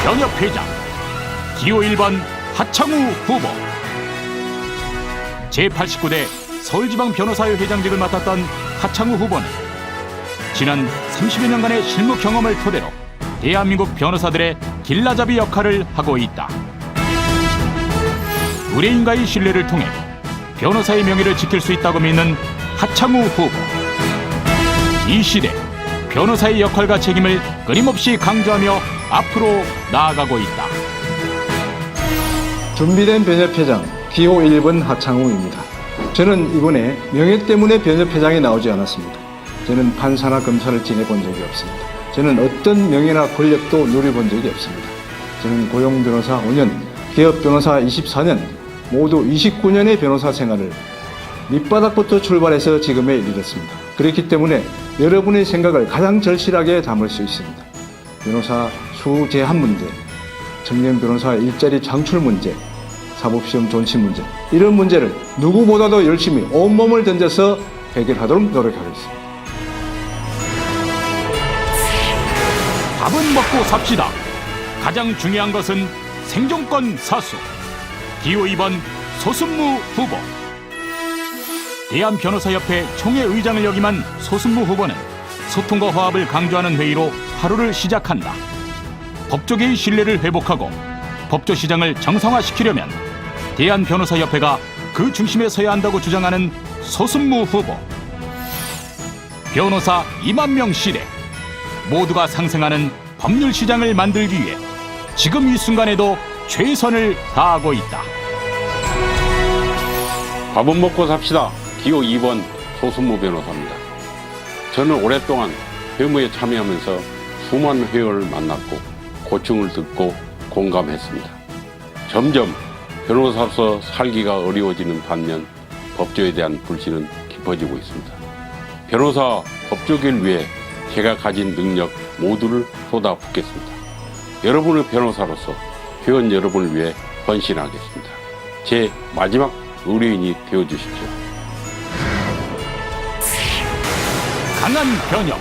변협회장 기호 1번 하창우 후보. 제89대 서울지방 변호사회 회장직을 맡았던 하창우 후보는 지난 30여 년간의 실무 경험을 토대로 대한민국 변호사들의 길라잡이 역할을 하고 있다. 의뢰인과의 신뢰를 통해 변호사의 명예를 지킬 수 있다고 믿는 하창우 후보. 이 시대 변호사의 역할과 책임을 끊임없이 강조하며 앞으로 나아가고 있다. 준비된 변협회장 기호 1번 하창우입니다. 저는 이번에 명예 때문에 변협회장이 나오지 않았습니다. 저는 판사나 검사를 지내본 적이 없습니다. 저는 어떤 명예나 권력도 누려본 적이 없습니다. 저는 고용 변호사 5년, 개업 변호사 24년, 모두 29년의 변호사 생활을 밑바닥부터 출발해서 지금에 이르렀습니다. 그렇기 때문에 여러분의 생각을 가장 절실하게 담을 수 있습니다. 변호사 수 제한 문제, 청년 변호사 일자리 창출 문제, 사법시험 존치 문제, 이런 문제를 누구보다도 열심히 온몸을 던져서 해결하도록 노력하겠습니다. 밥은 먹고 삽시다. 가장 중요한 것은 생존권 사수. 기호 2번 소순무 후보. 대한변호사협회 총회의장을 역임한 소순무 후보는 소통과 화합을 강조하는 회의로 하루를 시작한다. 법조계의 신뢰를 회복하고 법조 시장을 정상화시키려면 대한변호사협회가 그 중심에 서야 한다고 주장하는 소순무 후보. 변호사 2만 명 시대. 모두가 상생하는 법률 시장을 만들기 위해 지금 이 순간에도 최선을 다하고 있다. 밥은 먹고 삽시다. 기호 2번 소순무 변호사입니다. 저는 오랫동안 회무에 참여하면서 수많은 회원을 만났고 고충을 듣고 공감했습니다. 점점 변호사로서 살기가 어려워지는 반면 법조에 대한 불신은 깊어지고 있습니다. 변호사 법조계를 위해 제가 가진 능력 모두를 쏟아붓겠습니다. 여러분의 변호사로서 회원 여러분을 위해 헌신하겠습니다. 제 마지막 의뢰인이 되어주십시오. 강한 변협,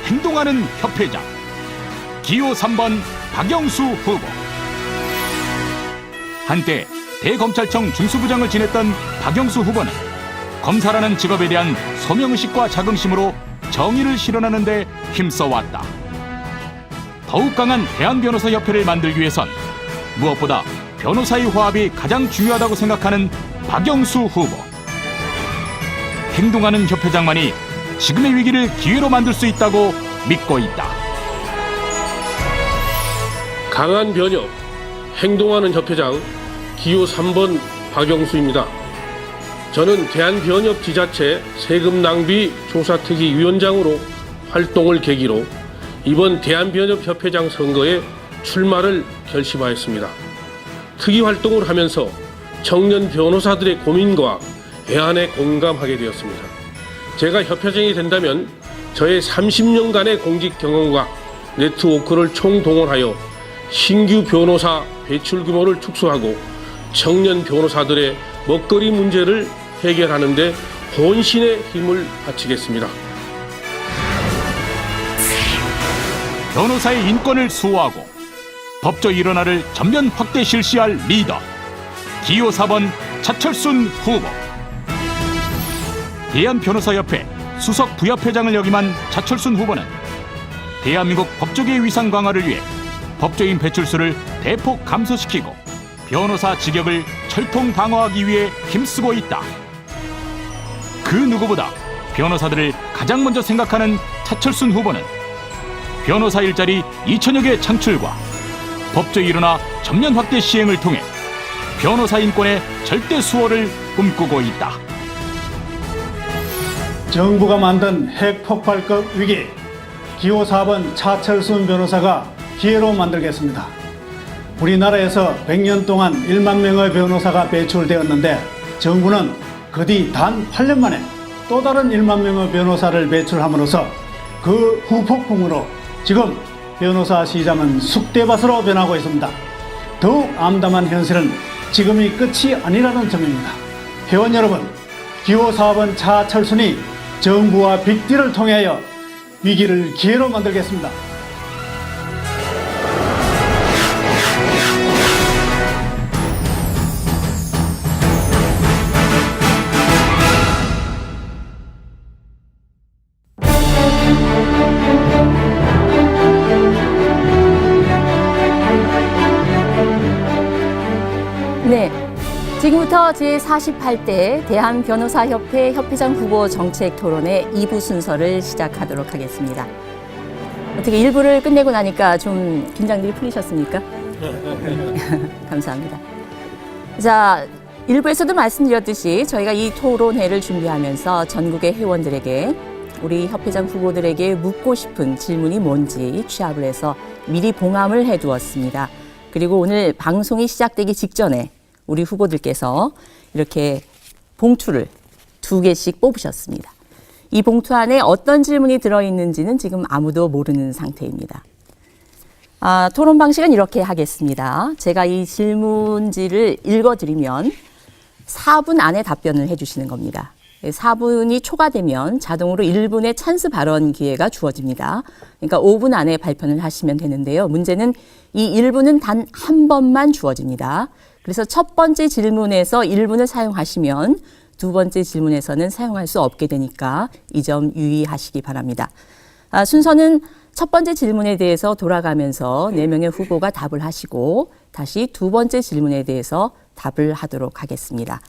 행동하는 협회장. 기호 3번 박영수 후보. 한때 대검찰청 중수부장을 지냈던 박영수 후보는 검사라는 직업에 대한 소명의식과 자긍심으로 정의를 실현하는 데 힘써왔다. 더욱 강한 대한변호사협회를 만들기 위해선 무엇보다 변호사의 화합이 가장 중요하다고 생각하는 박영수 후보. 행동하는 협회장만이 지금의 위기를 기회로 만들 수 있다고 믿고 있다. 강한 변협, 행동하는 협회장 기호 3번 박영수입니다. 저는 대한변협 지자체 세금 낭비 조사특위 위원장으로 활동을 계기로 이번 대한변협 협회장 선거에 출마를 결심하였습니다. 특위 활동을 하면서 청년 변호사들의 고민과 애안에 공감하게 되었습니다. 제가 협회장이 된다면 저의 30년간의 공직 경험과 네트워크를 총동원하여 신규 변호사 배출 규모를 축소하고 청년 변호사들의 먹거리 문제를 해결하는 데 혼신의 힘을 바치겠습니다. 변호사의 인권을 수호하고 법조 일원화를 전면 확대 실시할 리더. 기호 4번 차철순 후보. 대한변호사협회 수석 부협회장을 역임한 차철순 후보는 대한민국 법조계의 위상 강화를 위해 법조인 배출수를 대폭 감소시키고 변호사 직역을 철통 방어하기 위해 힘쓰고 있다. 그 누구보다 변호사들을 가장 먼저 생각하는 차철순 후보는 변호사 일자리 2천여 개 창출과 법조 일원화 전면 확대 시행을 통해 변호사 인권의 절대 수호를 꿈꾸고 있다. 정부가 만든 핵폭발급 위기, 기호 4번 차철순 변호사가 기회로 만들겠습니다. 우리나라에서 100년 동안 1만 명의 변호사가 배출되었는데 정부는 그 뒤 단 8년 만에 또 다른 1만 명의 변호사를 배출함으로써 그 후폭풍으로 지금 변호사 시장은 쑥대밭으로 변하고 있습니다. 더욱 암담한 현실은 지금이 끝이 아니라는 점입니다. 회원 여러분, 기호 4번 차철순이 정부와 빅딜을 통하여 위기를 기회로 만들겠습니다. 지금부터 제48대 대한변호사협회 협회장 후보 정책 토론회 2부 순서를 시작하도록 하겠습니다. 어떻게 1부를 끝내고 나니까 좀 긴장들이 풀리셨습니까? 감사합니다. 자, 1부에서도 말씀드렸듯이 저희가 이 토론회를 준비하면서 전국의 회원들에게 우리 협회장 후보들에게 묻고 싶은 질문이 뭔지 취합을 해서 미리 봉함을 해두었습니다. 그리고 오늘 방송이 시작되기 직전에 우리 후보들께서 이렇게 봉투를 2개씩 뽑으셨습니다. 이 봉투 안에 어떤 질문이 들어있는지는 지금 아무도 모르는 상태입니다. 토론 방식은 이렇게 하겠습니다. 제가 이 질문지를 읽어드리면 4분 안에 답변을 해주시는 겁니다. 4분이 초과되면 자동으로 1분의 찬스 발언 기회가 주어집니다. 그러니까 5분 안에 발표를 하시면 되는데요. 문제는 이 1분은 단 한 번만 주어집니다. 그래서 첫 번째 질문에서 1분을 사용하시면 두 번째 질문에서는 사용할 수 없게 되니까 이 점 유의하시기 바랍니다. 순서는 첫 번째 질문에 대해서 돌아가면서 4명의 후보가 답을 하시고 다시 두 번째 질문에 대해서 답을 하도록 하겠습니다.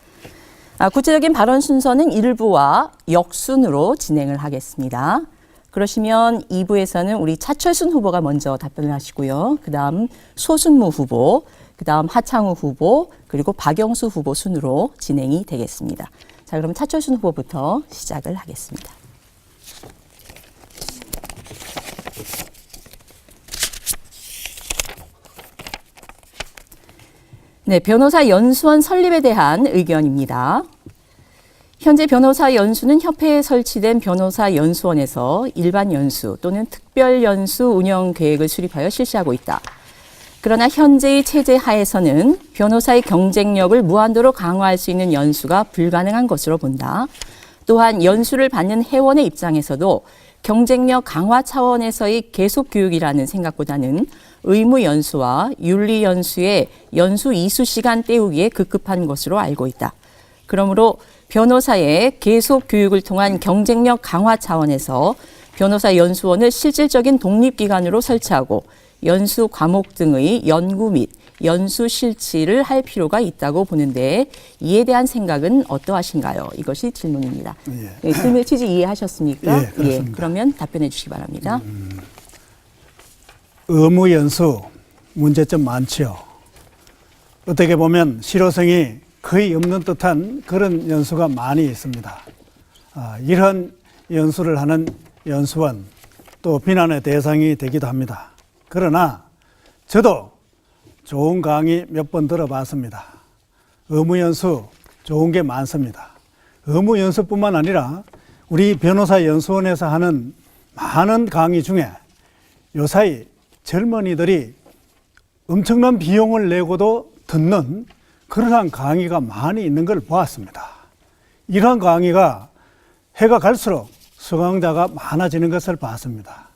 구체적인 발언 순서는 1부와 역순으로 진행을 하겠습니다. 그러시면 2부에서는 우리 차철순 후보가 먼저 답변을 하시고요. 그 다음 소순무 후보, 그 다음 하창우 후보, 그리고 박영수 후보 순으로 진행이 되겠습니다. 자, 그럼 차철순 후보부터 시작을 하겠습니다. 네, 변호사 연수원 설립에 대한 의견입니다. 현재 변호사 연수는 협회에 설치된 변호사 연수원에서 일반 연수 또는 특별 연수 운영 계획을 수립하여 실시하고 있다. 그러나 현재의 체제 하에서는 변호사의 경쟁력을 무한도로 강화할 수 있는 연수가 불가능한 것으로 본다. 또한 연수를 받는 회원의 입장에서도 경쟁력 강화 차원에서의 계속 교육이라는 생각보다는 의무 연수와 윤리 연수의 연수 이수 시간 때우기에 급급한 것으로 알고 있다. 그러므로 변호사의 계속 교육을 통한 경쟁력 강화 차원에서 변호사 연수원을 실질적인 독립기관으로 설치하고 연수 과목 등의 연구 및 연수 실치를 할 필요가 있다고 보는데 이에 대한 생각은 어떠하신가요? 이것이 질문입니다. 네, 질문의 취지 이해하셨습니까? 예, 그렇습니다. 그러면 답변해 주시기 바랍니다. 의무 연수 문제점 많죠. 어떻게 보면 실효성이 거의 없는 듯한 그런 연수가 많이 있습니다. 이런 연수를 하는 연수원 또 비난의 대상이 되기도 합니다. 그러나 저도 좋은 강의 몇 번 들어봤습니다. 의무연수 좋은 게 많습니다. 의무연수뿐만 아니라 우리 변호사 연수원에서 하는 많은 강의 중에 요사이 젊은이들이 엄청난 비용을 내고도 듣는 그러한 강의가 많이 있는 걸 보았습니다. 이러한 강의가 해가 갈수록 수강자가 많아지는 것을 봤습니다.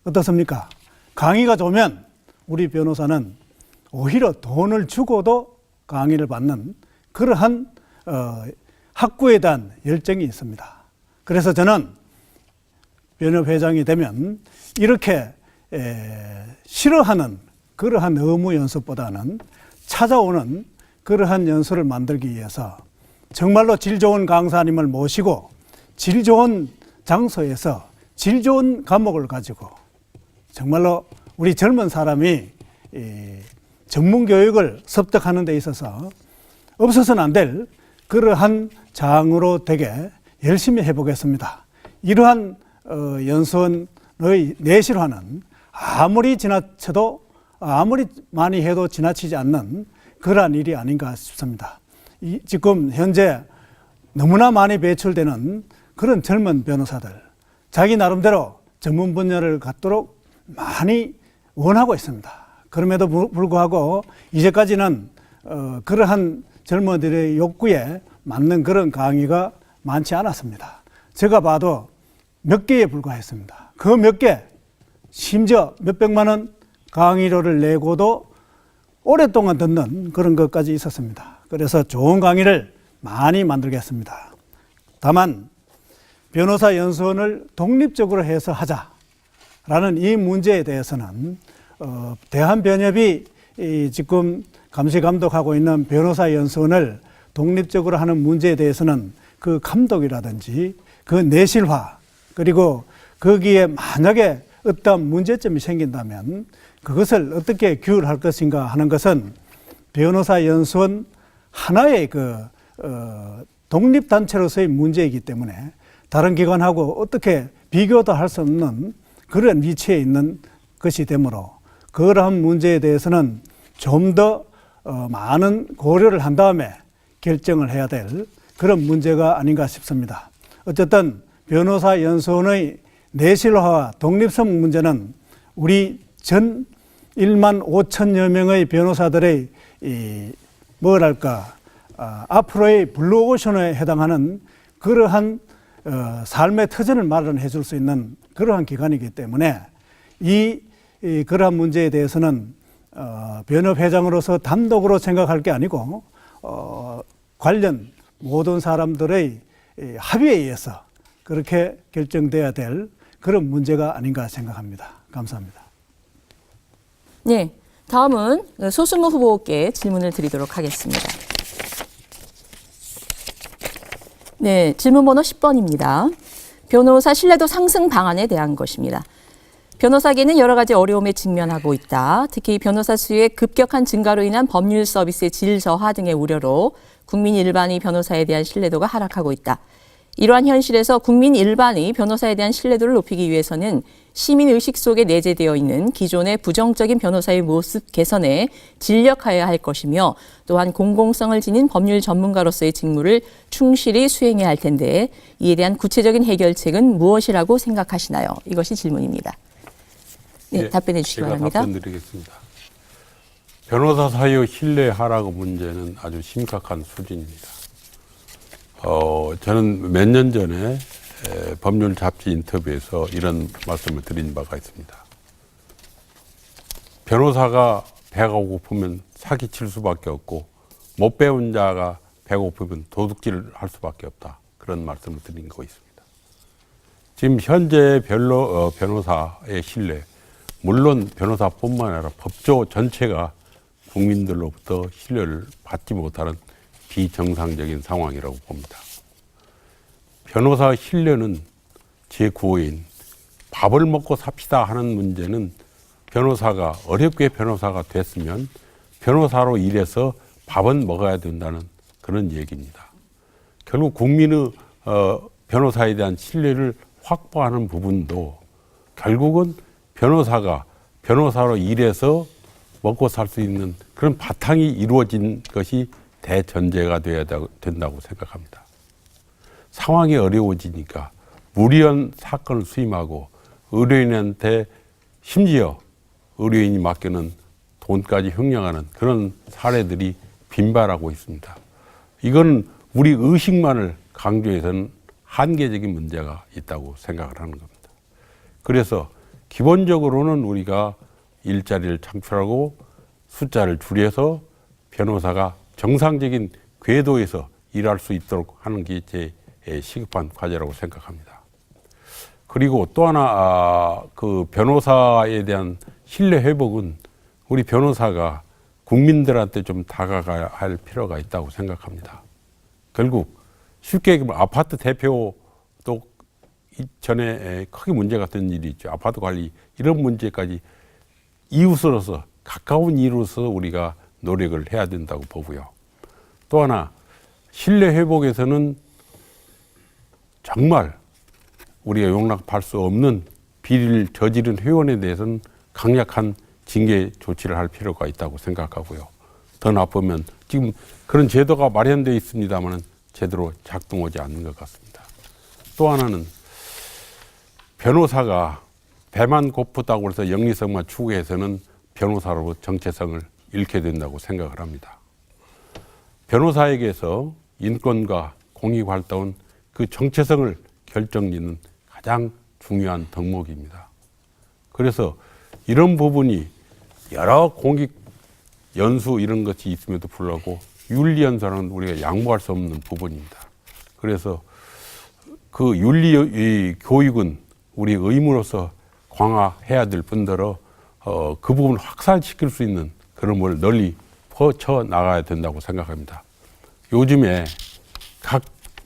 어떻습니까? 강의가 좋으면 우리 변호사는 오히려 돈을 주고도 강의를 받는 그러한 학구에 대한 열정이 있습니다. 그래서 저는 변협회장이 되면 이렇게 싫어하는 그러한 의무 연수보다는 찾아오는 그러한 연수를 만들기 위해서 정말로 질 좋은 강사님을 모시고 질 좋은 장소에서 질 좋은 과목을 가지고 정말로 우리 젊은 사람이 전문 교육을 습득하는 데 있어서 없어서는 안 될 그러한 장으로 되게 열심히 해보겠습니다. 이러한 연수원의 내실화는 아무리 지나쳐도 아무리 많이 해도 지나치지 않는 그러한 일이 아닌가 싶습니다. 지금 현재 너무나 많이 배출되는 그런 젊은 변호사들, 자기 나름대로 전문 분야를 갖도록 많이 원하고 있습니다. 그럼에도 불구하고 이제까지는 그러한 젊은이들의 욕구에 맞는 그런 강의가 많지 않았습니다. 제가 봐도 몇 개에 불과했습니다. 그 몇 개, 심지어 몇백만 원 강의료를 내고도 오랫동안 듣는 그런 것까지 있었습니다. 그래서 좋은 강의를 많이 만들겠습니다. 다만 변호사 연수원을 독립적으로 해서 하자라는 이 문제에 대해서는 대한변협이 지금 감시 감독하고 있는 변호사연수원을 독립적으로 하는 문제에 대해서는 그 감독이라든지 그 내실화, 그리고 거기에 만약에 어떤 문제점이 생긴다면 그것을 어떻게 규율할 것인가 하는 것은 변호사연수원 하나의 독립단체로서의 문제이기 때문에 다른 기관하고 어떻게 비교도 할 수 없는 그런 위치에 있는 것이 되므로 그러한 문제에 대해서는 좀 더 많은 고려를 한 다음에 결정을 해야 될 그런 문제가 아닌가 싶습니다. 어쨌든 변호사연수원의 내실화와 독립성 문제는 우리 전 1만 5천여 명의 변호사들의 앞으로의 블루오션에 해당하는 그러한 삶의 터전을 마련해 줄 수 있는 그러한 기관이기 때문에 그러한 문제에 대해서는 변협회장으로서 단독으로 생각할 게 아니고 관련 모든 사람들의 합의에 의해서 그렇게 결정돼야 될 그런 문제가 아닌가 생각합니다. 감사합니다. 네, 다음은 소수무 후보께 질문을 드리도록 하겠습니다. 네, 질문 번호 10번입니다. 변호사 신뢰도 상승 방안에 대한 것입니다. 변호사계는 여러 가지 어려움에 직면하고 있다. 특히 변호사 수의 급격한 증가로 인한 법률 서비스의 질 저하 등의 우려로 국민 일반의 변호사에 대한 신뢰도가 하락하고 있다. 이러한 현실에서 국민 일반의 변호사에 대한 신뢰도를 높이기 위해서는 시민의식 속에 내재되어 있는 기존의 부정적인 변호사의 모습 개선에 진력하여야 할 것이며 또한 공공성을 지닌 법률 전문가로서의 직무를 충실히 수행해야 할 텐데 이에 대한 구체적인 해결책은 무엇이라고 생각하시나요? 이것이 질문입니다. 네, 답변해 주시기 바랍니다. 제가 답변드리겠습니다. 변호사 사이의 신뢰 하락 문제는 아주 심각한 수준입니다. 저는 몇 년 전에 법률 잡지 인터뷰에서 이런 말씀을 드린 바가 있습니다. 변호사가 배가 고프면 사기칠 수밖에 없고 못 배운 자가 배고프면 도둑질을 할 수밖에 없다. 그런 말씀을 드린 거 있습니다. 지금 현재 변호사의 신뢰, 물론 변호사뿐만 아니라 법조 전체가 국민들로부터 신뢰를 받지 못하는 비정상적인 상황이라고 봅니다. 변호사 신뢰는 제9호인 밥을 먹고 삽시다 하는 문제는 변호사가 어렵게 변호사가 됐으면 변호사로 일해서 밥은 먹어야 된다는 그런 얘기입니다. 결국 국민의 변호사에 대한 신뢰를 확보하는 부분도 결국은 변호사가 변호사로 일해서 먹고 살 수 있는 그런 바탕이 이루어진 것이 대전제가 되어야 된다고 생각합니다. 상황이 어려워지니까 무리한 사건을 수임하고 의료인한테 심지어 의료인이 맡기는 돈까지 횡령하는 그런 사례들이 빈발하고 있습니다. 이건 우리 의식만을 강조해서는 한계적인 문제가 있다고 생각을 하는 겁니다. 그래서 기본적으로는 우리가 일자리를 창출하고 숫자를 줄여서 변호사가 정상적인 궤도에서 일할 수 있도록 하는 게 제 시급한 과제라고 생각합니다. 그리고 또 하나 그 변호사에 대한 신뢰 회복은 우리 변호사가 국민들한테 좀 다가가야 할 필요가 있다고 생각합니다. 결국 쉽게 얘기하면 아파트 대표도 이전에 크게 문제가 된 일이 있죠. 아파트 관리 이런 문제까지 이웃으로서 가까운 이웃으로서 우리가 노력을 해야 된다고 보고요. 또 하나 신뢰 회복에서는 정말 우리가 용납할 수 없는 비리를 저지른 회원에 대해서는 강력한 징계 조치를 할 필요가 있다고 생각하고요. 더 나쁘면 지금 그런 제도가 마련되어 있습니다만 제대로 작동하지 않는 것 같습니다. 또 하나는 변호사가 배만 고프다고 해서 영리성만 추구해서는 변호사로 정체성을 잃게 된다고 생각을 합니다. 변호사에게서 인권과 공익활동은 그 정체성을 결정짓는 가장 중요한 덕목입니다. 그래서 이런 부분이 여러 공익 연수 이런 것이 있음에도 불구하고 윤리연수는 우리가 양보할 수 없는 부분입니다. 그래서 그 윤리 교육은 우리 의무로서 강화해야 될 뿐더러 그 부분을 확산시킬 수 있는 그런 걸 널리 퍼쳐 나가야 된다고 생각합니다. 요즘에 각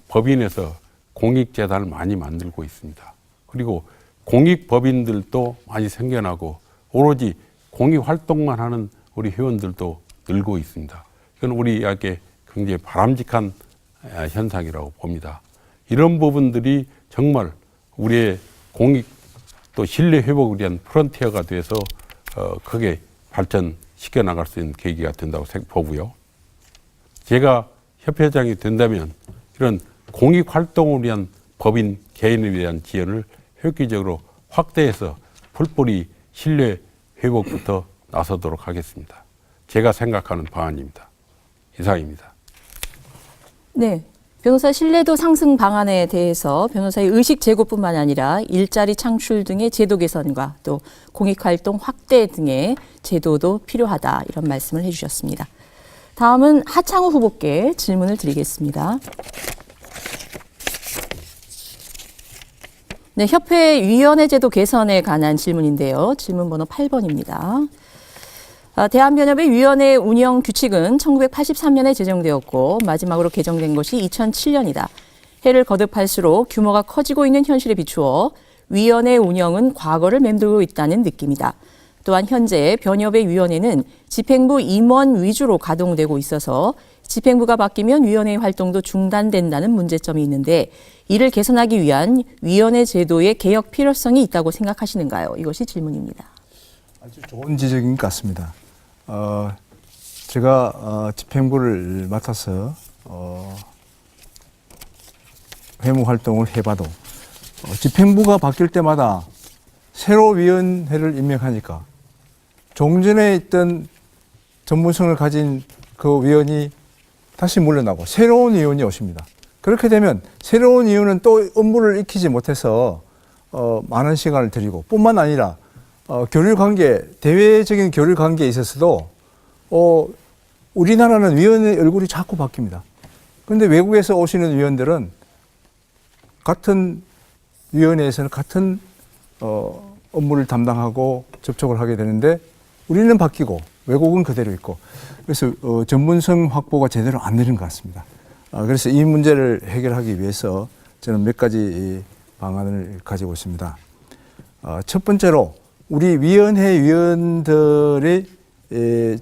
법인에서 공익재단을 많이 만들고 있습니다. 그리고 공익법인들도 많이 생겨나고 오로지 공익활동만 하는 우리 회원들도 늘고 있습니다. 이건 우리에게 굉장히 바람직한 현상이라고 봅니다. 이런 부분들이 정말 우리의 공익 또 신뢰 회복을 위한 프론티어가 돼서 크게 발전시켜 나갈 수 있는 계기가 된다고 보고요. 제가 협회장이 된다면 이런 공익활동을 위한 법인 개인에 대한 지원을 획기적으로 확대해서 풀뿌리 신뢰 회복부터 나서도록 하겠습니다. 제가 생각하는 방안입니다. 이상입니다. 네. 변호사 신뢰도 상승 방안에 대해서 변호사의 의식 제고뿐만 아니라 일자리 창출 등의 제도 개선과 또 공익활동 확대 등의 제도도 필요하다 이런 말씀을 해주셨습니다. 다음은 하창우 후보께 질문을 드리겠습니다. 네, 협회 위원회 제도 개선에 관한 질문인데요. 질문 번호 8번입니다. 대한변협의 위원회 운영 규칙은 1983년에 제정되었고 마지막으로 개정된 것이 2007년이다. 해를 거듭할수록 규모가 커지고 있는 현실에 비추어 위원회 운영은 과거를 맴돌고 있다는 느낌이다. 또한 현재 변협의 위원회는 집행부 임원 위주로 가동되고 있어서 집행부가 바뀌면 위원회 활동도 중단된다는 문제점이 있는데 이를 개선하기 위한 위원회 제도의 개혁 필요성이 있다고 생각하시는가요? 이것이 질문입니다. 아주 좋은 지적인 것 같습니다. 제가 집행부를 맡아서 회무 활동을 해봐도 집행부가 바뀔 때마다 새로 위원회를 임명하니까 종전에 있던 전문성을 가진 그 위원이 다시 물러나고 새로운 위원이 오십니다. 그렇게 되면 새로운 위원은 또 업무를 익히지 못해서 많은 시간을 들이고 뿐만 아니라 교류 관계, 대외적인 교류 관계에 있어서도 우리나라는 위원의 얼굴이 자꾸 바뀝니다. 그런데 외국에서 오시는 위원들은 같은 위원회에서는 같은 업무를 담당하고 접촉을 하게 되는데 우리는 바뀌고 외국은 그대로 있고 그래서 전문성 확보가 제대로 안 되는 것 같습니다. 그래서 이 문제를 해결하기 위해서 저는 몇 가지 방안을 가지고 있습니다. 첫 번째로 우리 위원회 위원들의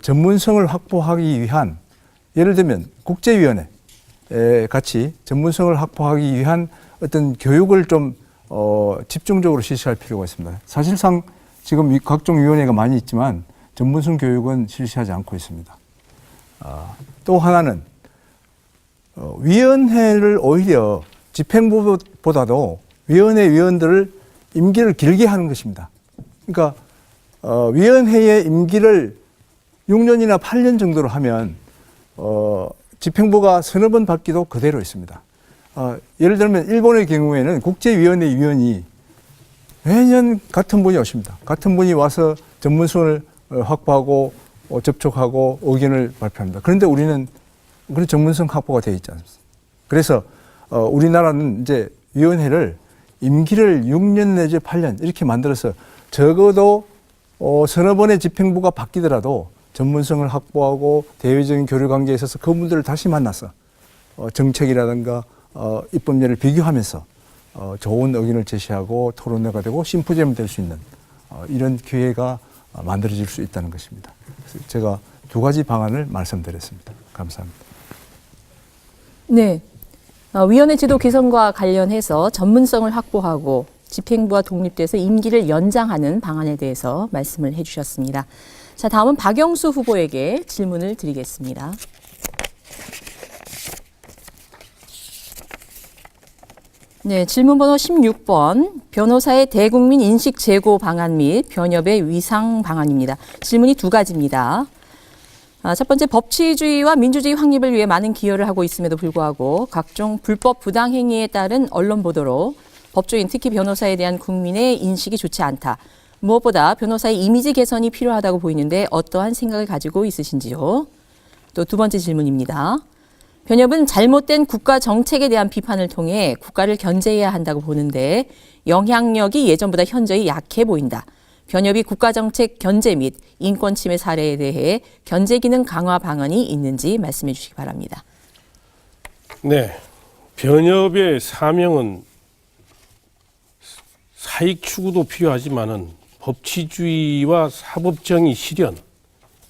전문성을 확보하기 위한 예를 들면 국제위원회 같이 전문성을 확보하기 위한 어떤 교육을 좀 집중적으로 실시할 필요가 있습니다. 사실상 지금 각종 위원회가 많이 있지만 전문성 교육은 실시하지 않고 있습니다. 또 하나는 위원회를 오히려 집행부보다도 위원회 위원들을 임기를 길게 하는 것입니다. 그러니까 위원회의 임기를 6년이나 8년 정도로 하면 집행부가 서너 번 바뀌도 그대로 있습니다. 예를 들면 일본의 경우에는 국제위원회 위원이 매년 같은 분이 오십니다. 같은 분이 와서 전문성을 확보하고 접촉하고 의견을 발표합니다. 그런데 우리는 그런 전문성 확보가 되어 있지 않습니다. 그래서 우리나라는 이제 위원회를 임기를 6년 내지 8년 이렇게 만들어서 적어도 서너 번의 집행부가 바뀌더라도 전문성을 확보하고 대외적인 교류 관계에 있어서 그분들을 다시 만나서 정책이라든가 입법률을 비교하면서 좋은 의견을 제시하고 토론회가 되고 심포지엄이 될 수 있는 이런 기회가 만들어질 수 있다는 것입니다. 그래서 제가 두 가지 방안을 말씀드렸습니다. 감사합니다. 네. 위원회 제도 개선과 관련해서 전문성을 확보하고 집행부와 독립돼서 임기를 연장하는 방안에 대해서 말씀을 해주셨습니다. 자, 다음은 박영수 후보에게 질문을 드리겠습니다. 네, 질문 번호 16번. 변호사의 대국민 인식 제고 방안 및 변협의 위상 방안입니다. 질문이 두 가지입니다. 첫 번째, 법치주의와 민주주의 확립을 위해 많은 기여를 하고 있음에도 불구하고 각종 불법 부당 행위에 따른 언론 보도로 법조인, 특히 변호사에 대한 국민의 인식이 좋지 않다. 무엇보다 변호사의 이미지 개선이 필요하다고 보이는데 어떠한 생각을 가지고 있으신지요? 또 두 번째 질문입니다. 변협은 잘못된 국가 정책에 대한 비판을 통해 국가를 견제해야 한다고 보는데 영향력이 예전보다 현저히 약해 보인다. 변협이 국가정책 견제 및 인권 침해 사례에 대해 견제 기능 강화 방안이 있는지 말씀해 주시기 바랍니다. 네, 변협의 사명은 사익 추구도 필요하지만은 법치주의와 사법정의 실현,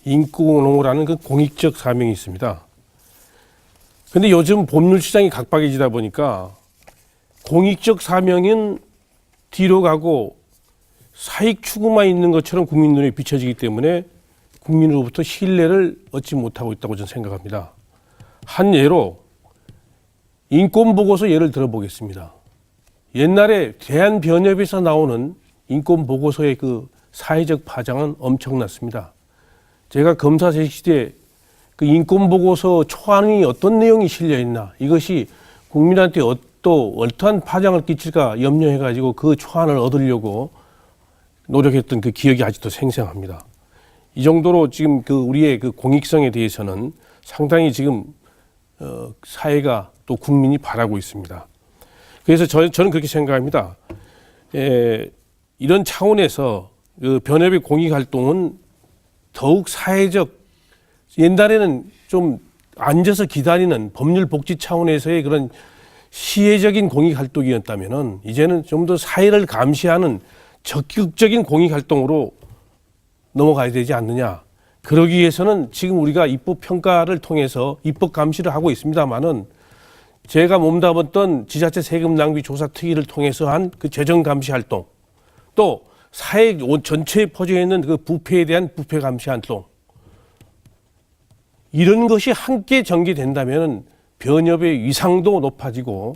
인권옹호라는 그 공익적 사명이 있습니다. 그런데 요즘 법률 시장이 각박해지다 보니까 공익적 사명은 뒤로 가고 사익 추구만 있는 것처럼 국민 눈에 비춰지기 때문에 국민으로부터 신뢰를 얻지 못하고 있다고 저는 생각합니다. 한 예로 인권보고서 예를 들어보겠습니다. 옛날에 대한변협에서 나오는 인권보고서의 그 사회적 파장은 엄청났습니다. 제가 검사직 시대에 그 인권보고서 초안이 어떤 내용이 실려있나, 이것이 국민한테 또 어떠한 파장을 끼칠까 염려해가지고 그 초안을 얻으려고 노력했던 그 기억이 아직도 생생합니다. 이 정도로 지금 그 우리의 그 공익성에 대해서는 상당히 지금 사회가 또 국민이 바라고 있습니다. 그래서 저는 그렇게 생각합니다. 이런 차원에서 그 변협의 공익 활동은 더욱 사회적, 옛날에는 좀 앉아서 기다리는 법률 복지 차원에서의 그런 시혜적인 공익 활동이었다면은 이제는 좀 더 사회를 감시하는 적극적인 공익 활동으로 넘어가야 되지 않느냐. 그러기 위해서는 지금 우리가 입법 평가를 통해서 입법 감시를 하고 있습니다만은 제가 몸담았던 지자체 세금 낭비 조사 특위를 통해서 한 그 재정 감시 활동, 또 사회 전체에 퍼져 있는 그 부패에 대한 부패 감시 활동, 이런 것이 함께 전개된다면 변협의 위상도 높아지고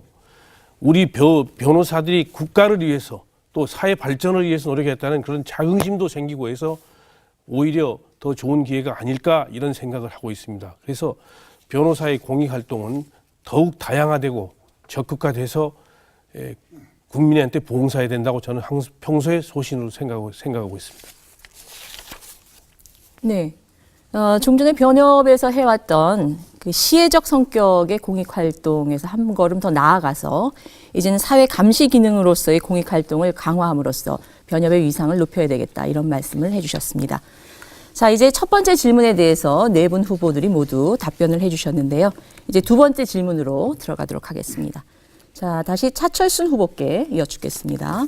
우리 변호사들이 국가를 위해서 또 사회 발전을 위해서 노력했다는 그런 자긍심도 생기고 해서 오히려 더 좋은 기회가 아닐까 이런 생각을 하고 있습니다. 그래서 변호사의 공익 활동은 더욱 다양화되고 적극화돼서 국민한테 봉사해야 된다고 저는 평소에 소신으로 생각하고 있습니다. 네. 종전에 변협에서 해왔던 그 시혜적 성격의 공익활동에서 한 걸음 더 나아가서 이제는 사회 감시 기능으로서의 공익활동을 강화함으로써 변협의 위상을 높여야 되겠다, 이런 말씀을 해주셨습니다. 자, 이제 첫 번째 질문에 대해서 네 분 후보들이 모두 답변을 해주셨는데요. 이제 두 번째 질문으로 들어가도록 하겠습니다. 자, 다시 차철순 후보께 이어주겠습니다.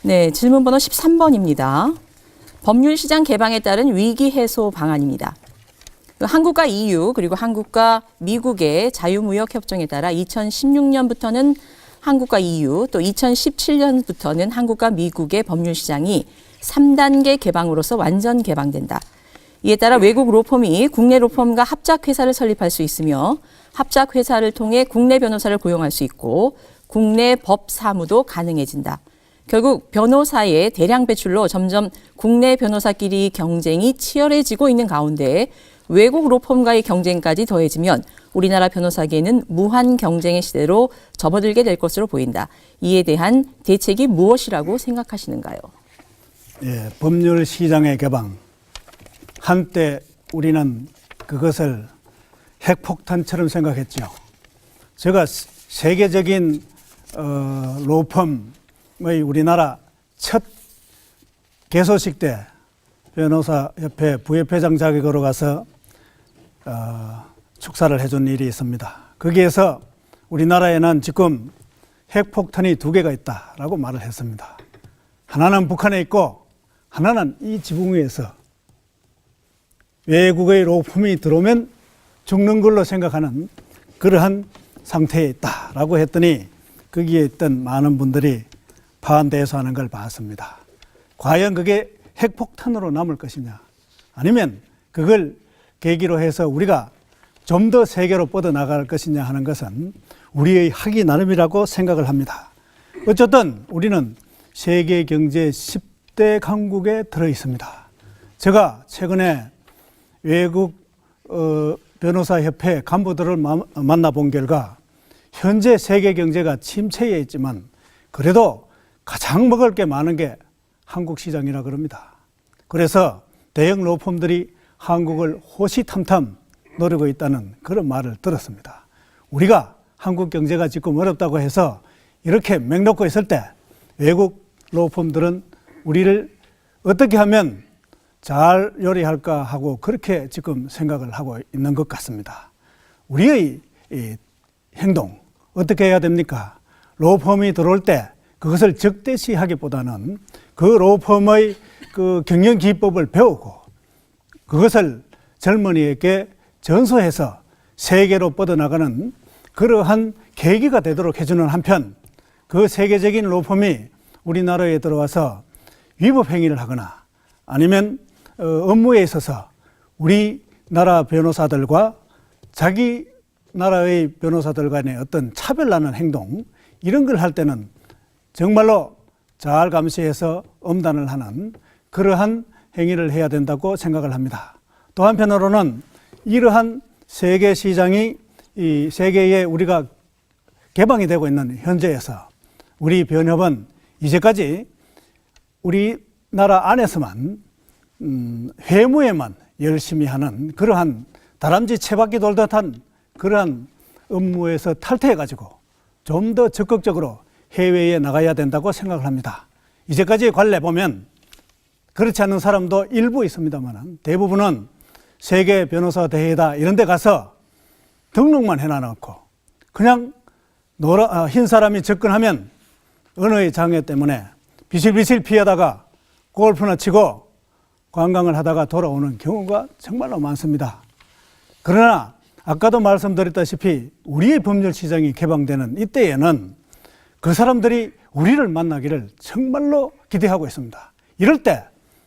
네, 질문 번호 13번입니다. 법률시장 개방에 따른 위기 해소 방안입니다. 한국과 EU 그리고 한국과 미국의 자유무역협정에 따라 2016년부터는 한국과 EU 또 2017년부터는 한국과 미국의 법률시장이 3단계 개방으로서 완전 개방된다. 이에 따라 외국 로펌이 국내 로펌과 합작회사를 설립할 수 있으며 합작회사를 통해 국내 변호사를 고용할 수 있고 국내 법 사무도 가능해진다. 결국 변호사의 대량 배출로 점점 국내 변호사끼리 경쟁이 치열해지고 있는 가운데 외국 로펌과의 경쟁까지 더해지면 우리나라 변호사계는 무한 경쟁의 시대로 접어들게 될 것으로 보인다. 이에 대한 대책이 무엇이라고 생각하시는가요? 예, 법률 시장의 개방. 한때 우리는 그것을 핵폭탄처럼 생각했죠. 제가 세계적인 로펌의 우리나라 첫 개소식 때 변호사협회 부협회장 자격으로 가서 축사를 해준 일이 있습니다. 거기에서 우리나라에는 지금 핵폭탄이 2개가 있다라고 말을 했습니다. 하나는 북한에 있고 하나는 이 지붕 위에서 외국의 로펌이 들어오면 죽는 걸로 생각하는 그러한 상태에 있다라고 했더니 거기에 있던 많은 분들이 파한대소하는 걸 봤습니다. 과연 그게 핵폭탄으로 남을 것이냐, 아니면 그걸 계기로 해서 우리가 좀 더 세계로 뻗어나갈 것이냐 하는 것은 우리의 학이 나름이라고 생각을 합니다. 어쨌든 우리는 세계 경제 10대 강국에 들어 있습니다. 제가 최근에 외국 변호사협회 간부들을 만나본 결과 현재 세계 경제가 침체에 있지만 그래도 가장 먹을 게 많은 게 한국 시장이라 그럽니다. 그래서 대형 로펌들이 한국을 호시탐탐 노리고 있다는 그런 말을 들었습니다. 우리가 한국 경제가 지금 어렵다고 해서 이렇게 맹놓고 있을 때 외국 로펌들은 우리를 어떻게 하면 잘 요리할까 하고 그렇게 지금 생각을 하고 있는 것 같습니다. 우리의 이 행동 어떻게 해야 됩니까? 로펌이 들어올 때 그것을 적대시하기보다는 그 로펌의 그 경영 기법을 배우고 그것을 젊은이에게 전수해서 세계로 뻗어나가는 그러한 계기가 되도록 해주는 한편 그 세계적인 로펌이 우리나라에 들어와서 위법 행위를 하거나 아니면 업무에 있어서 우리나라 변호사들과 자기 나라의 변호사들 간의 어떤 차별나는 행동 이런 걸 할 때는 정말로 잘 감시해서 엄단을 하는 그러한 행위를 해야 된다고 생각을 합니다. 또 한편으로는 이러한 세계 시장이 이 세계에 우리가 개방이 되고 있는 현재에서 우리 변협은 이제까지 우리나라 안에서만 회무에만 열심히 하는 그러한 다람쥐 채바퀴 돌듯한 그러한 업무에서 탈퇴해가지고 좀 더 적극적으로 해외에 나가야 된다고 생각을 합니다. 이제까지 관례 보면 그렇지 않은 사람도 일부 있습니다만 대부분은 세계 변호사 대회다 이런 데 가서 등록만 해놔놓고 그냥 흰 사람이 접근하면 언어의 장애 때문에 비실비실 피하다가 골프나 치고 관광을 하다가 돌아오는 경우가 정말로 많습니다. 그러나 아까도 말씀드렸다시피 우리의 법률 시장이 개방되는 이때에는 그 사람들이 우리를 만나기를 정말로 기대하고 있습니다. 이럴 때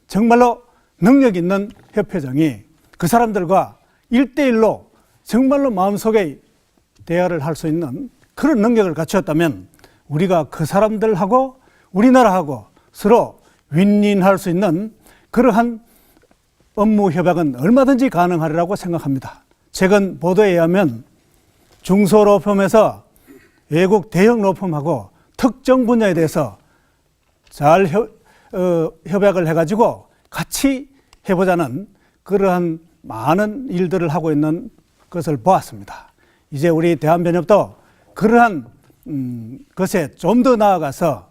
정말로 능력 있는 협회장이 그 사람들과 1대1로 정말로 마음속에 대화를 할 수 있는 그런 능력을 갖추었다면 우리가 그 사람들하고 우리나라하고 서로 윈윈할 수 있는 그러한 업무 협약은 얼마든지 가능하리라고 생각합니다. 최근 보도에 의하면 중소로펌에서 외국 대형 로펌하고 특정 분야에 대해서 잘 협약을 해가지고 같이 해보자는 그러한 많은 일들을 하고 있는 것을 보았습니다. 이제 우리 대한변협도 그러한 것에 좀 더 나아가서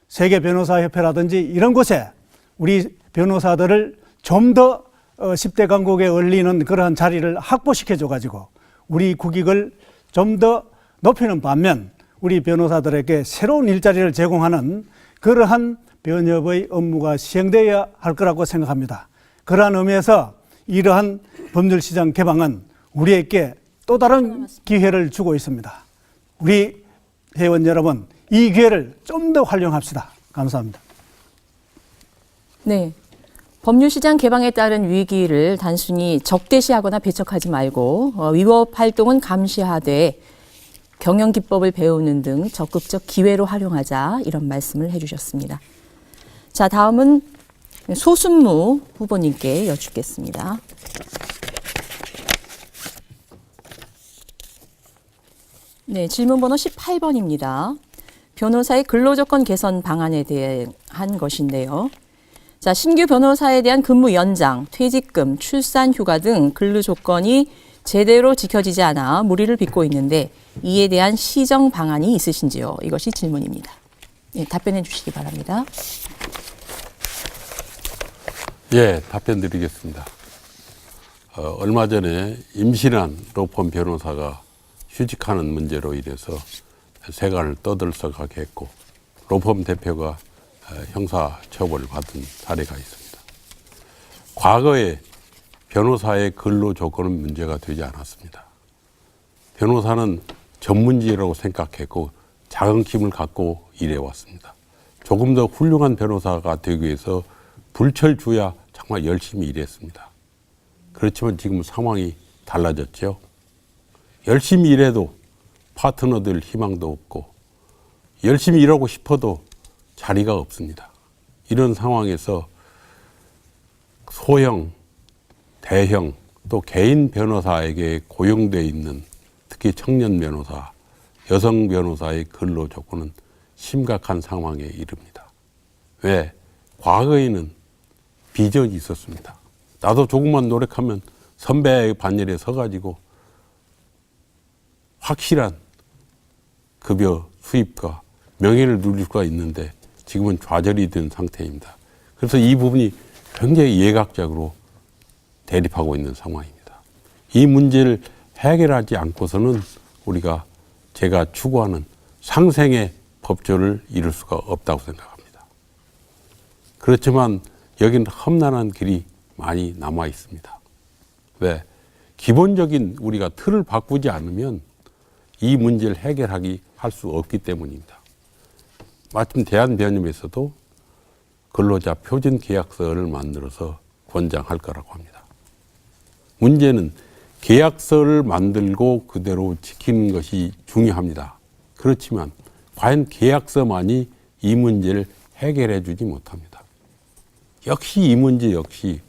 세계변호사협회라든지 이런 곳에 우리 변호사들을 좀 더 10대 강국에 올리는 그러한 자리를 확보시켜줘가지고 우리 국익을 좀 더 높이는 반면 우리 변호사들에게 새로운 일자리를 제공하는 그러한 변협의 업무가 시행되어야 할 거라고 생각합니다. 그러한 의미에서 이러한 법률시장 개방은 우리에게 또 다른 기회를 주고 있습니다. 우리 회원 여러분, 이 기회를 좀 더 활용합시다. 감사합니다. 네. 법률시장 개방에 따른 위기를 단순히 적대시하거나 배척하지 말고 위법 활동은 감시하되 경영기법을 배우는 등 적극적 기회로 활용하자 이런 말씀을 해주셨습니다. 자, 다음은 소순무 후보님께 여쭙겠습니다. 네, 질문 번호 18번입니다. 변호사의 근로조건 개선 방안에 대한 것인데요. 자, 신규 변호사에 대한 근무 연장, 퇴직금, 출산 휴가 등 근로조건이 제대로 지켜지지 않아 무리를 빚고 있는데 이에 대한 시정 방안이 있으신지요? 이것이 질문입니다. 네, 답변해 주시기 바랍니다. 예, 답변 드리겠습니다. 얼마 전에 임신한 로펌 변호사가 휴직하는 문제로 인해서 세간을 떠들썩하게 했고 로펌 대표가 형사 처벌을 받은 사례가 있습니다. 과거에 변호사의 근로 조건은 문제가 되지 않았습니다. 변호사는 전문직이라고 생각했고 자긍심을 갖고 일해왔습니다. 조금 더 훌륭한 변호사가 되기 위해서 불철주야 정말 열심히 일했습니다. 그렇지만 지금 상황이 달라졌죠. 열심히 일해도 파트너들 희망도 없고 열심히 일하고 싶어도 자리가 없습니다. 이런 상황에서 소형, 대형, 또 개인 변호사에게 고용되어 있는 특히 청년 변호사, 여성 변호사의 근로 조건은 심각한 상황에 이릅니다. 왜? 과거에는 비전이 있었습니다. 나도 조금만 노력하면 선배의 반열에 서가지고 확실한 급여 수입과 명예를 누릴 수가 있는데 지금은 좌절이 된 상태입니다. 그래서 이 부분이 굉장히 예각적으로 대립하고 있는 상황입니다. 이 문제를 해결하지 않고서는 우리가 제가 추구하는 상생의 법조를 이룰 수가 없다고 생각합니다. 그렇지만 여기는 험난한 길이 많이 남아 있습니다. 왜? 기본적인 우리가 틀을 바꾸지 않으면 이 문제를 해결하기 할 수 없기 때문입니다. 마침 대한변협에서도 근로자 표준 계약서를 만들어서 권장할 거라고 합니다. 문제는 계약서를 만들고 그대로 지키는 것이 중요합니다. 그렇지만 과연 계약서만이 이 문제를 해결해 주지 못합니다. 역시 이 문제 역시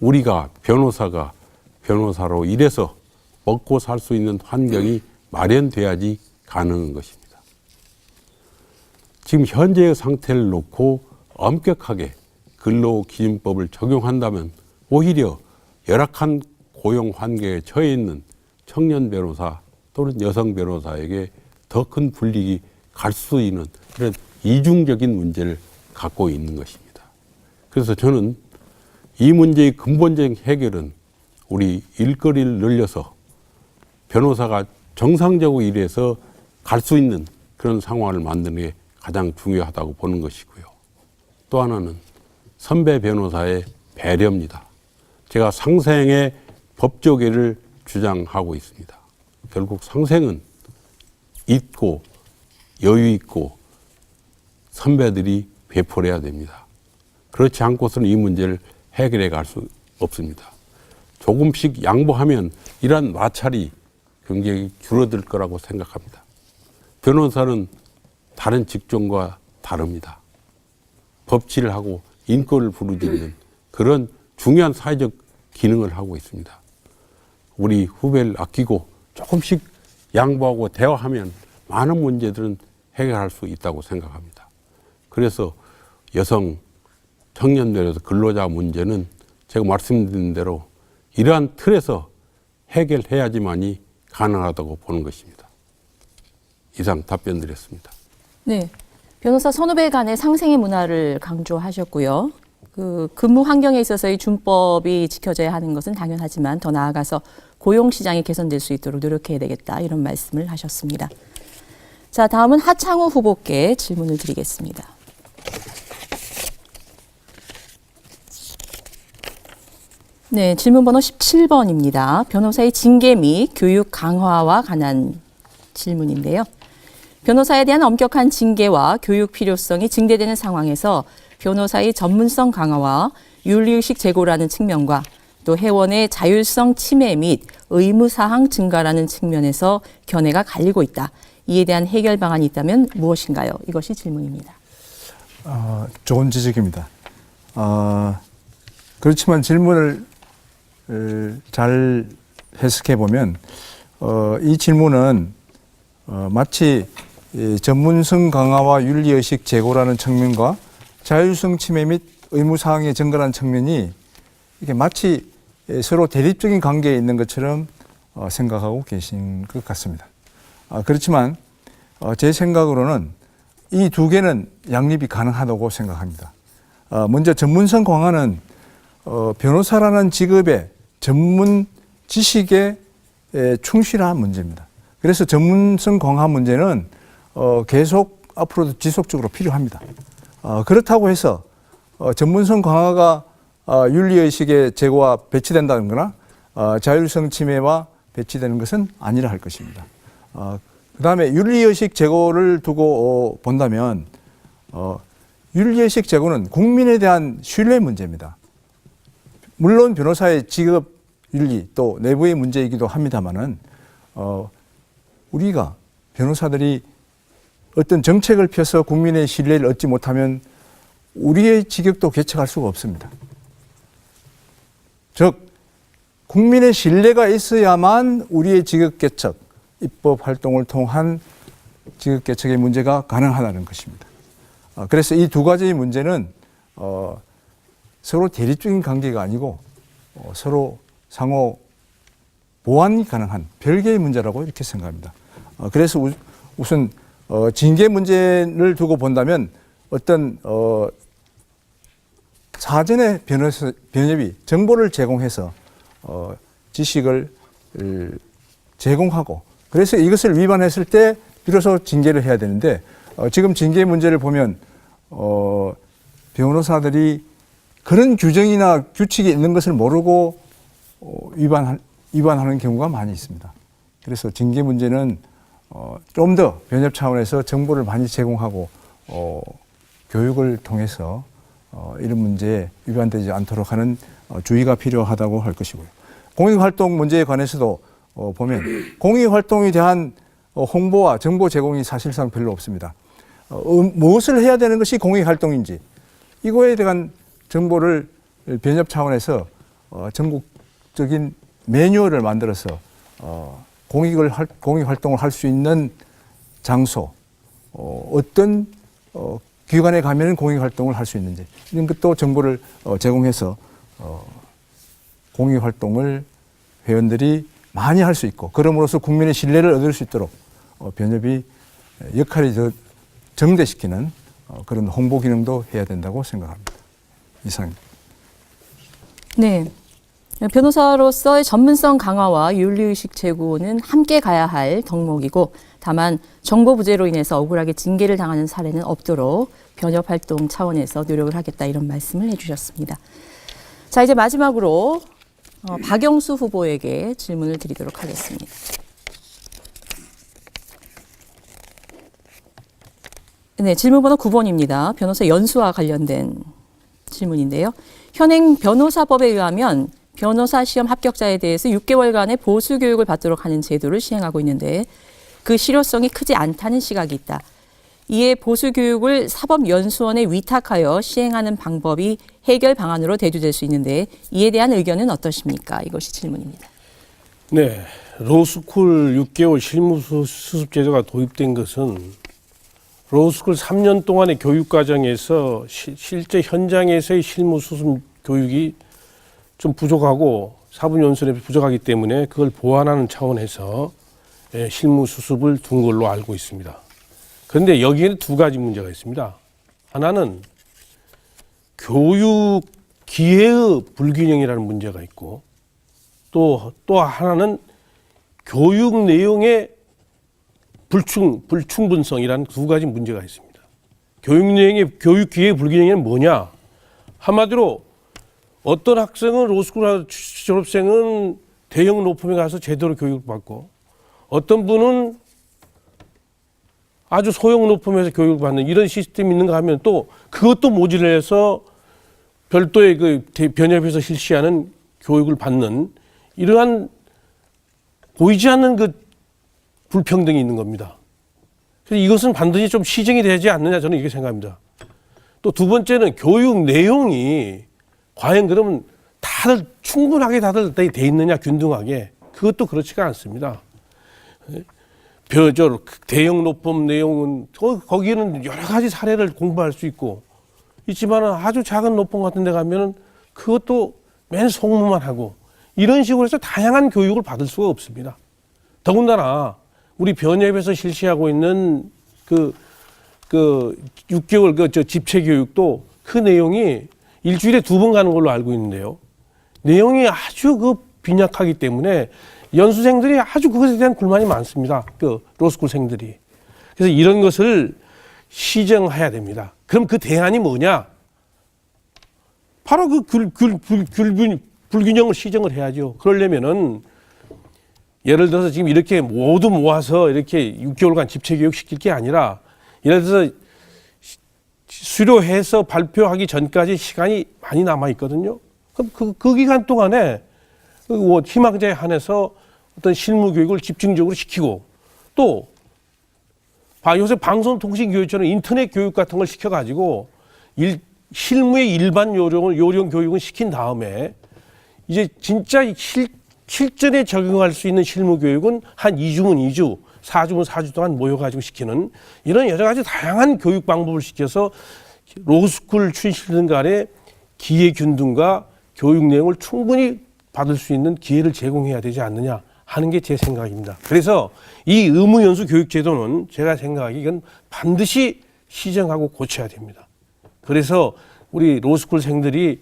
우리가 변호사가 변호사로 일해서 먹고 살 수 있는 환경이 마련돼야지 가능한 것입니다. 지금 현재의 상태를 놓고 엄격하게 근로기준법을 적용한다면 오히려 열악한 고용 환경에 처해 있는 청년 변호사 또는 여성 변호사에게 더 큰 불이익이 갈 수 있는 그런 이중적인 문제를 갖고 있는 것입니다. 그래서 저는 이 문제의 근본적인 해결은 우리 일거리를 늘려서 변호사가 정상적으로 일해서 갈 수 있는 그런 상황을 만드는 게 가장 중요하다고 보는 것이고요. 또 하나는 선배 변호사의 배려입니다. 제가 상생의 법조계를 주장하고 있습니다. 결국 상생은 있고 여유 있고 선배들이 배포를 해야 됩니다. 그렇지 않고서는 이 문제를 해결해 갈 수 없습니다. 조금씩 양보하면 이러한 마찰이 굉장히 줄어들 거라고 생각합니다. 변호사는 다른 직종과 다릅니다. 법치를 하고 인권을 부르짖는 그런 중요한 사회적 기능을 하고 있습니다. 우리 후배를 아끼고 조금씩 양보하고 대화하면 많은 문제들은 해결할 수 있다고 생각합니다. 그래서 여성 청년들에서 근로자 문제는 제가 말씀드린 대로 이러한 틀에서 해결해야지만이 가능하다고 보는 것입니다. 이상 답변 드렸습니다. 네. 변호사 선후배 간의 상생의 문화를 강조하셨고요. 그 근무 환경에 있어서의 준법이 지켜져야 하는 것은 당연하지만 더 나아가서 고용 시장이 개선될 수 있도록 노력해야 되겠다 이런 말씀을 하셨습니다. 자, 다음은 하창우 후보께 질문을 드리겠습니다. 네, 질문 번호 17번입니다. 변호사의 징계 및 교육 강화와 관한 질문인데요. 변호사에 대한 엄격한 징계와 교육 필요성이 증대되는 상황에서 변호사의 전문성 강화와 윤리의식 제고라는 측면과 또 회원의 자율성 침해 및 의무사항 증가라는 측면에서 견해가 갈리고 있다. 이에 대한 해결 방안이 있다면 무엇인가요? 이것이 질문입니다. 좋은 지적입니다. 그렇지만 질문을 잘 해석해 보면 이 질문은 마치 전문성 강화와 윤리의식 제고라는 측면과 자율성 침해 및 의무사항의 증가라는 측면이 이게 마치 서로 대립적인 관계에 있는 것처럼 생각하고 계신 것 같습니다. 그렇지만 제 생각으로는 이 두 개는 양립이 가능하다고 생각합니다. 먼저 전문성 강화는 변호사라는 직업의 전문 지식에 충실한 문제입니다. 그래서 전문성 강화 문제는 계속 앞으로도 지속적으로 필요합니다. 그렇다고 해서 전문성 강화가 윤리의식의 제고와 배치된다는 거나 자율성 침해와 배치되는 것은 아니라 할 것입니다. 그 다음에 윤리의식 제고를 두고 본다면 윤리의식 제고는 국민에 대한 신뢰 문제입니다. 물론 변호사의 직업 윤리 또 내부의 문제이기도 합니다만은 우리가 변호사들이 어떤 정책을 펴서 국민의 신뢰를 얻지 못하면 우리의 직업도 개척할 수가 없습니다. 즉 국민의 신뢰가 있어야만 우리의 직업 개척, 입법 활동을 통한 직업 개척의 문제가 가능하다는 것입니다. 그래서 이 두 가지의 문제는 서로 대립적인 관계가 아니고 서로 상호 보완이 가능한 별개의 문제라고 이렇게 생각합니다. 그래서 우선 징계 문제를 두고 본다면 어떤 사전에 변협이 정보를 제공해서 지식을 제공하고 그래서 이것을 위반했을 때 비로소 징계를 해야 되는데 지금 징계 문제를 보면 변호사들이 그런 규정이나 규칙이 있는 것을 모르고 위반하는 경우가 많이 있습니다. 그래서 징계 문제는 좀 더 변협 차원에서 정보를 많이 제공하고 교육을 통해서 이런 문제에 위반되지 않도록 하는 주의가 필요하다고 할 것이고요. 공익활동 문제에 관해서도 보면 공익활동에 대한 홍보와 정보 제공이 사실상 별로 없습니다. 무엇을 해야 되는 것이 공익활동인지 이거에 대한 정보를 변협 차원에서 전국적인 매뉴얼을 만들어서 공익활동을 할 수 있는 장소, 어떤 기관에 가면 공익활동을 할 수 있는지 이런 것도 정보를 제공해서 공익활동을 회원들이 많이 할 수 있고 그럼으로써 국민의 신뢰를 얻을 수 있도록 변협이 역할이 더 정대시키는 그런 홍보 기능도 해야 된다고 생각합니다. 이상입니다. 네. 변호사로서의 전문성 강화와 윤리의식 제고는 함께 가야 할 덕목이고 다만 정보 부재로 인해서 억울하게 징계를 당하는 사례는 없도록 변협 활동 차원에서 노력을 하겠다 이런 말씀을 해주셨습니다. 자, 이제 마지막으로 박영수 후보에게 질문을 드리도록 하겠습니다. 네, 질문 번호 9번입니다. 변호사 연수와 관련된 질문인데요. 현행 변호사법에 의하면 변호사 시험 합격자에 대해서 6개월간의 보수 교육을 받도록 하는 제도를 시행하고 있는데 그 실효성이 크지 않다는 시각이 있다. 이에 보수 교육을 사법연수원에 위탁하여 시행하는 방법이 해결 방안으로 대두될 수 있는데 이에 대한 의견은 어떠십니까? 이것이 질문입니다. 네, 로스쿨 6개월 실무수습 제도가 도입된 것은 로스쿨 3년 동안의 교육 과정에서 실제 현장에서의 실무수습 교육이 좀 부족하고 사법연수원에 부족하기 때문에 그걸 보완하는 차원에서 실무수습을 둔 걸로 알고 있습니다. 그런데 여기에는 두 가지 문제가 있습니다. 하나는 교육 기회의 불균형이라는 문제가 있고 또 하나는 교육 내용의 불충분성이라는 두 가지 문제가 있습니다. 교육 기회의 불균형은 뭐냐? 한마디로 어떤 학생은 로스쿨 졸업생은 대형 로펌에 가서 제대로 교육을 받고 어떤 분은 아주 소형 로펌에서 교육을 받는 이런 시스템이 있는가 하면 또 그것도 모질해서 별도의 그 변협에서 실시하는 교육을 받는 이러한 보이지 않는 그 불평등이 있는 겁니다. 그래서 이것은 반드시 좀 시정이 되지 않느냐 저는 이렇게 생각합니다. 또 두 번째는 교육 내용이 과연 그러면 다들 충분하게 다들 돼 있느냐 균등하게 그것도 그렇지가 않습니다. 대형 로펌 내용은 거기는 여러 가지 사례를 공부할 수 있고 있지만 아주 작은 로펌 같은 데 가면은 그것도 맨 송무만 하고 이런 식으로 해서 다양한 교육을 받을 수가 없습니다. 더군다나 우리 변협에서 실시하고 있는 그 6개월 집체 교육도 그 내용이 일주일에 2번 가는 걸로 알고 있는데요. 내용이 아주 빈약하기 때문에 연수생들이 아주 그것에 대한 불만이 많습니다. 로스쿨생들이. 그래서 이런 것을 시정해야 됩니다. 그럼 그 대안이 뭐냐? 바로 불균형을 시정을 해야죠. 그러려면은 예를 들어서 지금 이렇게 모두 모아서 이렇게 6개월간 집체 교육 시킬 게 아니라 예를 들어서 수료해서 발표하기 전까지 시간이 많이 남아 있거든요. 그럼 그 기간 동안에 희망자에 한해서 어떤 실무 교육을 집중적으로 시키고 또 요새 방송통신교육처럼 인터넷 교육 같은 걸 시켜가지고 실무의 일반 요령 교육은 시킨 다음에 이제 진짜 실전에 적용할 수 있는 실무 교육은 한 2주면 2주, 4주면 4주 동안 모여가지고 시키는 이런 여러 가지 다양한 교육 방법을 시켜서 로스쿨 출신들 간의 기회 균등과 교육 내용을 충분히 받을 수 있는 기회를 제공해야 되지 않느냐 하는 게 제 생각입니다. 그래서 이 의무연수 교육제도는 제가 생각하기 이건 반드시 시정하고 고쳐야 됩니다. 그래서 우리 로스쿨생들이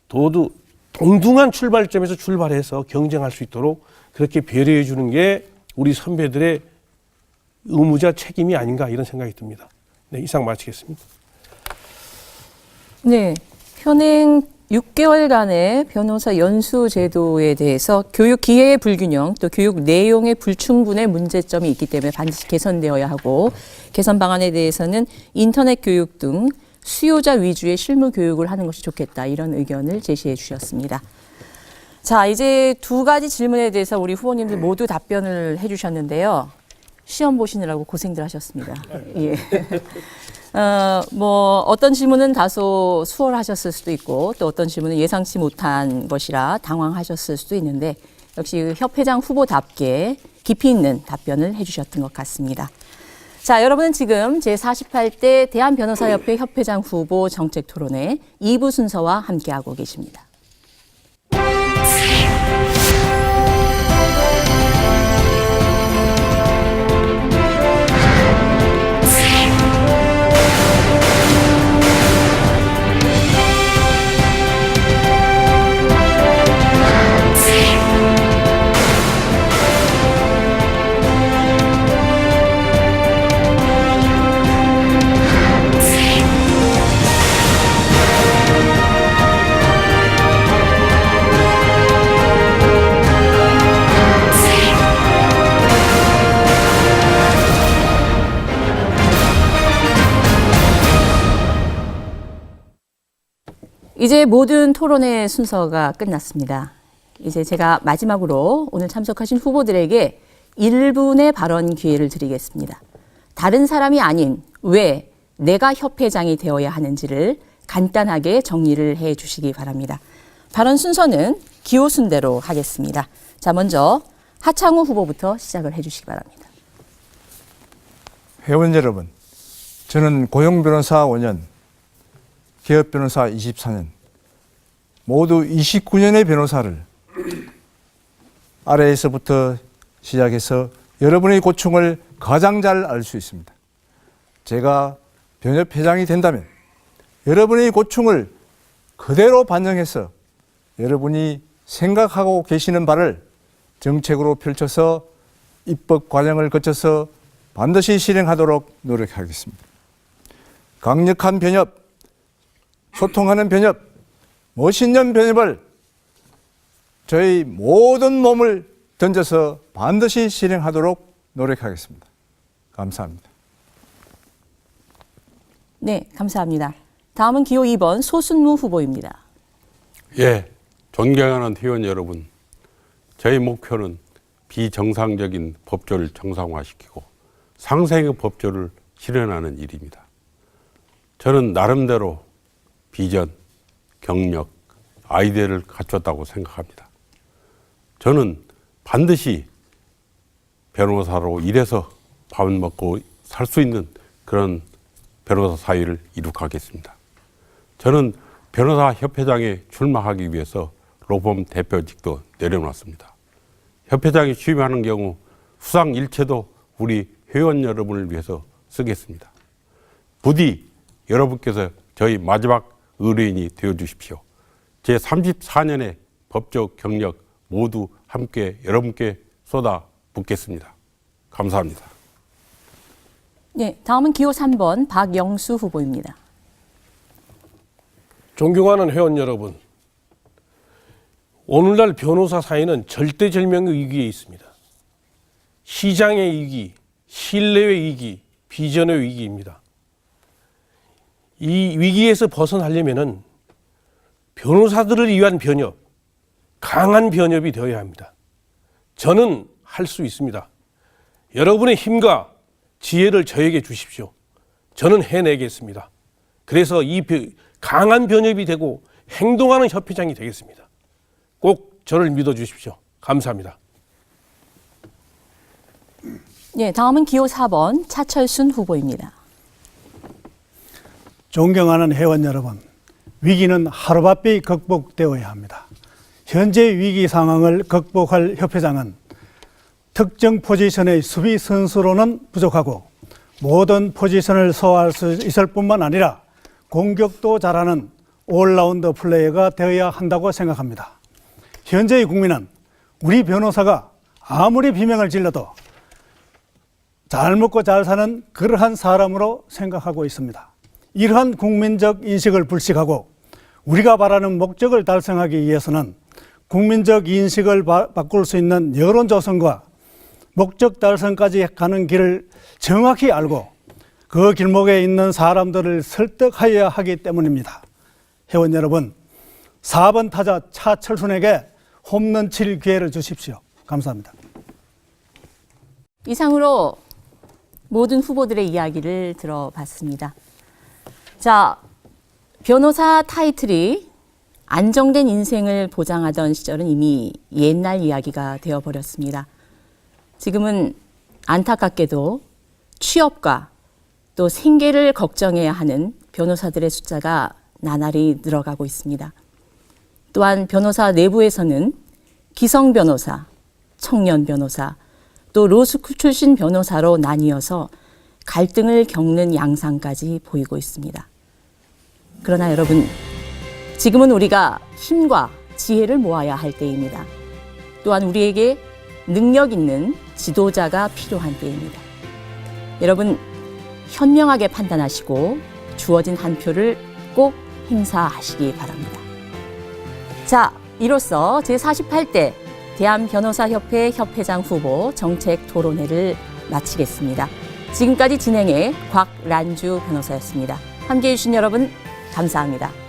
모두 동등한 출발점에서 출발해서 경쟁할 수 있도록 그렇게 배려해 주는 게 우리 선배들의 의무자 책임이 아닌가 이런 생각이 듭니다. 네, 이상 마치겠습니다. 네, 현행 6개월간의 변호사 연수 제도에 대해서 교육 기회의 불균형 또 교육 내용의 불충분의 문제점이 있기 때문에 반드시 개선되어야 하고 개선 방안에 대해서는 인터넷 교육 등 수요자 위주의 실무 교육을 하는 것이 좋겠다 이런 의견을 제시해 주셨습니다. 자, 이제 두 가지 질문에 대해서 우리 후보님들 모두 답변을 해 주셨는데요. 시험 보시느라고 고생들 하셨습니다. 예. 어떤 질문은 다소 수월하셨을 수도 있고 또 어떤 질문은 예상치 못한 것이라 당황하셨을 수도 있는데 역시 협회장 후보답게 깊이 있는 답변을 해주셨던 것 같습니다. 자, 여러분은 지금 제48대 대한변호사협회 협회장 후보 정책토론회 2부 순서와 함께하고 계십니다. 이제 모든 토론회 순서가 끝났습니다. 이제 제가 마지막으로 오늘 참석하신 후보들에게 1분의 발언 기회를 드리겠습니다. 다른 사람이 아닌 왜 내가 협회장이 되어야 하는지를 간단하게 정리를 해 주시기 바랍니다. 발언 순서는 기호순대로 하겠습니다. 자, 먼저 하창우 후보부터 시작을 해 주시기 바랍니다. 회원 여러분, 저는 고용변호사 5년, 개업변호사 24년, 모두 29년의 변호사를 아래에서부터 시작해서 여러분의 고충을 가장 잘 알 수 있습니다. 제가 변협회장이 된다면 여러분의 고충을 그대로 반영해서 여러분이 생각하고 계시는 바를 정책으로 펼쳐서 입법 과정을 거쳐서 반드시 실행하도록 노력하겠습니다. 강력한 변협, 소통하는 변협, 멋있는 변협을 저희 모든 몸을 던져서 반드시 실행하도록 노력하겠습니다. 감사합니다. 네, 감사합니다. 다음은 기호 2번 소순무 후보입니다. 예, 존경하는 회원 여러분, 저희 목표는 비정상적인 법조를 정상화시키고 상생의 법조를 실현하는 일입니다. 저는 나름대로 비전, 경력, 아이디어를 갖췄다고 생각합니다. 저는 반드시 변호사로 일해서 밥을 먹고 살 수 있는 그런 변호사 사회를 이룩하겠습니다. 저는 변호사 협회장에 출마하기 위해서 로펌 대표직도 내려놨습니다. 협회장이 취임하는 경우 수상 일체도 우리 회원 여러분을 위해서 쓰겠습니다. 부디 여러분께서 저희 마지막 의뢰인이 되어주십시오. 제 34년의 법적 경력 모두 함께 여러분께 쏟아붓겠습니다. 감사합니다. 네, 다음은 기호 3번 박영수 후보입니다. 존경하는 회원 여러분, 오늘날 변호사 사회는 절대절명의 위기에 있습니다. 시장의 위기, 신뢰의 위기, 비전의 위기입니다. 이 위기에서 벗어나려면은 변호사들을 위한 변협, 강한 변협이 되어야 합니다. 저는 할 수 있습니다. 여러분의 힘과 지혜를 저에게 주십시오. 저는 해내겠습니다. 그래서 이 강한 변협이 되고 행동하는 협회장이 되겠습니다. 꼭 저를 믿어주십시오. 감사합니다. 네, 다음은 기호 4번 차철순 후보입니다. 존경하는 회원 여러분, 위기는 하루바삐 극복되어야 합니다. 현재 위기 상황을 극복할 협회장은 특정 포지션의 수비 선수로는 부족하고 모든 포지션을 소화할 수 있을 뿐만 아니라 공격도 잘하는 올라운드 플레이어가 되어야 한다고 생각합니다. 현재의 국민은 우리 변호사가 아무리 비명을 질러도 잘 먹고 잘 사는 그러한 사람으로 생각하고 있습니다. 이러한 국민적 인식을 불식하고 우리가 바라는 목적을 달성하기 위해서는 국민적 인식을 바꿀 수 있는 여론 조성과 목적 달성까지 가는 길을 정확히 알고 그 길목에 있는 사람들을 설득하여야 하기 때문입니다. 회원 여러분, 4번 타자 차철순에게 홈런 칠 기회를 주십시오. 감사합니다. 이상으로 모든 후보들의 이야기를 들어봤습니다. 자, 변호사 타이틀이 안정된 인생을 보장하던 시절은 이미 옛날 이야기가 되어버렸습니다. 지금은 안타깝게도 취업과 또 생계를 걱정해야 하는 변호사들의 숫자가 나날이 늘어가고 있습니다. 또한 변호사 내부에서는 기성 변호사, 청년 변호사, 또 로스쿨 출신 변호사로 나뉘어서 갈등을 겪는 양상까지 보이고 있습니다. 그러나 여러분, 지금은 우리가 힘과 지혜를 모아야 할 때입니다. 또한 우리에게 능력 있는 지도자가 필요한 때입니다. 여러분, 현명하게 판단하시고 주어진 한 표를 꼭 행사하시기 바랍니다. 자, 이로써 제48대 대한변호사협회 협회장 후보 정책 토론회를 마치겠습니다. 지금까지 진행해 곽란주 변호사였습니다. 함께해 주신 여러분 감사합니다.